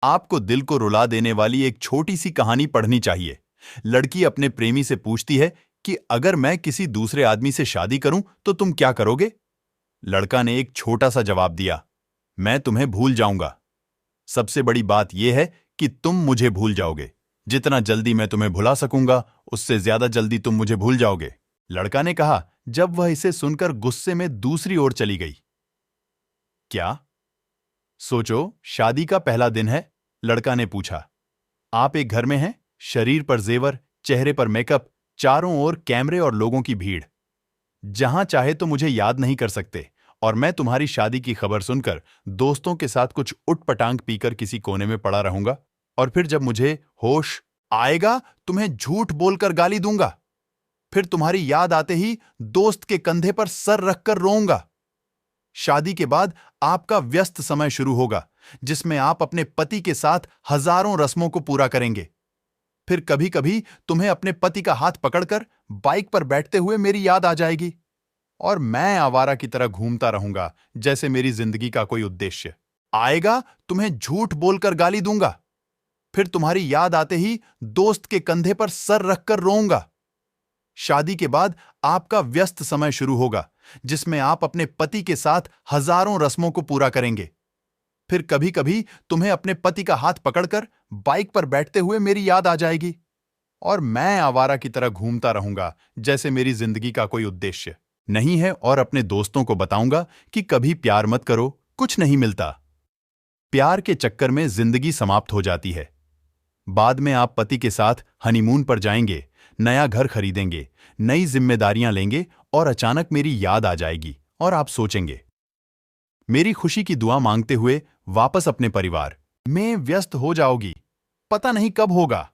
आपको दिल को रुला देने वाली एक छोटी सी कहानी पढ़नी चाहिए। लड़की अपने प्रेमी से पूछती है कि अगर मैं किसी दूसरे आदमी से शादी करूं तो तुम क्या करोगे। लड़का ने एक छोटा सा जवाब दिया, मैं तुम्हें भूल जाऊंगा। सबसे बड़ी बात यह है कि तुम मुझे भूल जाओगे। जितना जल्दी मैं तुम्हें भुला सकूंगा उससे ज्यादा जल्दी तुम मुझे भूल जाओगे। लड़का ने कहा जब वह इसे सुनकर गुस्से में दूसरी ओर चली गई। क्या? सोचो, शादी का पहला दिन है। लड़का ने पूछा। आप एक घर में हैं, शरीर पर जेवर, चेहरे पर मेकअप, चारों ओर कैमरे और लोगों की भीड़। जहां चाहे तो मुझे याद नहीं कर सकते और मैं तुम्हारी शादी की खबर सुनकर दोस्तों के साथ कुछ उटपटांग पीकर किसी कोने में पड़ा रहूंगा और फिर जब मुझे होश आएगा तुम्हें झूठ बोलकर गाली दूंगा। फिर तुम्हारी याद आते ही दोस्त के कंधे पर सर रखकर रोऊंगा। शादी के बाद आपका व्यस्त समय शुरू होगा जिसमें आप अपने पति के साथ हजारों रस्मों को पूरा करेंगे। फिर कभी कभी तुम्हें अपने पति का हाथ पकड़कर बाइक पर बैठते हुए मेरी याद आ जाएगी और मैं आवारा की तरह घूमता रहूंगा जैसे मेरी जिंदगी का कोई उद्देश्य आएगा। तुम्हें झूठ बोलकर गाली दूंगा। फिर तुम्हारी याद आते ही दोस्त के कंधे पर सर रखकर रोऊंगा। शादी के बाद आपका व्यस्त समय शुरू होगा जिसमें आप अपने पति के साथ हजारों रस्मों को पूरा करेंगे। फिर कभी कभी तुम्हें अपने पति का हाथ पकड़कर बाइक पर बैठते हुए मेरी याद आ जाएगी और मैं आवारा की तरह घूमता रहूंगा जैसे मेरी जिंदगी का कोई उद्देश्य नहीं है और अपने दोस्तों को बताऊंगा कि कभी प्यार मत करो, कुछ नहीं मिलता। प्यार के चक्कर में जिंदगी समाप्त हो जाती है। बाद में आप पति के साथ हनीमून पर जाएंगे, नया घर खरीदेंगे, नई जिम्मेदारियां लेंगे और अचानक मेरी याद आ जाएगी और आप सोचेंगे मेरी खुशी की दुआ मांगते हुए वापस अपने परिवार में व्यस्त हो जाओगी। पता नहीं कब होगा।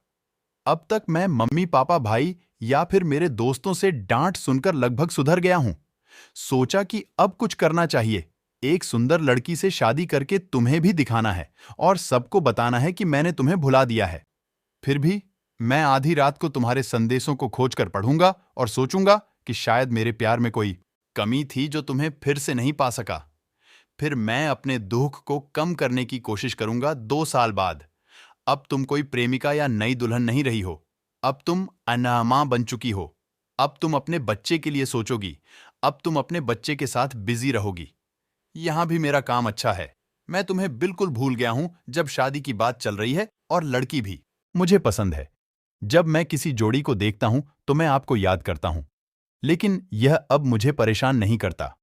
अब तक मैं मम्मी पापा भाई या फिर मेरे दोस्तों से डांट सुनकर लगभग सुधर गया हूं। सोचा कि अब कुछ करना चाहिए। एक सुंदर लड़की से शादी करके तुम्हें भी दिखाना है और सबको बताना है कि मैंने तुम्हें भुला दिया है। फिर भी मैं आधी रात को तुम्हारे संदेशों को खोजकर पढ़ूंगा और सोचूंगा कि शायद मेरे प्यार में कोई कमी थी जो तुम्हें फिर से नहीं पा सका। फिर मैं अपने दुख को कम करने की कोशिश करूंगा 2 साल बाद। अब तुम कोई प्रेमिका या नई दुल्हन नहीं रही हो। अब तुम अनामा बन चुकी हो। अब तुम अपने बच्चे के लिए सोचोगी। अब तुम अपने बच्चे के साथ बिजी रहोगी। यहां भी मेरा काम अच्छा है। मैं तुम्हें बिल्कुल भूल गया हूं जब शादी की बात चल रही है और लड़की भी मुझे पसंद है। जब मैं किसी जोड़ी को देखता हूं तो मैं आपको याद करता हूं, लेकिन यह अब मुझे परेशान नहीं करता।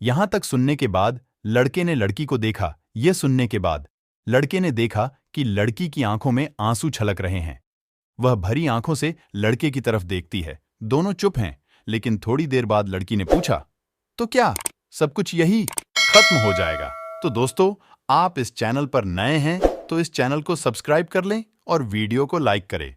यहां तक सुनने के बाद लड़के ने लड़की को देखा। यह सुनने के बाद लड़के ने देखा कि लड़की की आंखों में आंसू छलक रहे हैं। वह भरी आंखों से लड़के की तरफ देखती है। दोनों चुप हैं, लेकिन थोड़ी देर बाद लड़की ने पूछा, तो क्या सब कुछ यही खत्म हो जाएगा? तो दोस्तों, आप इस चैनल पर नए हैं तो इस चैनल को सब्सक्राइब कर लें और वीडियो को लाइक करें।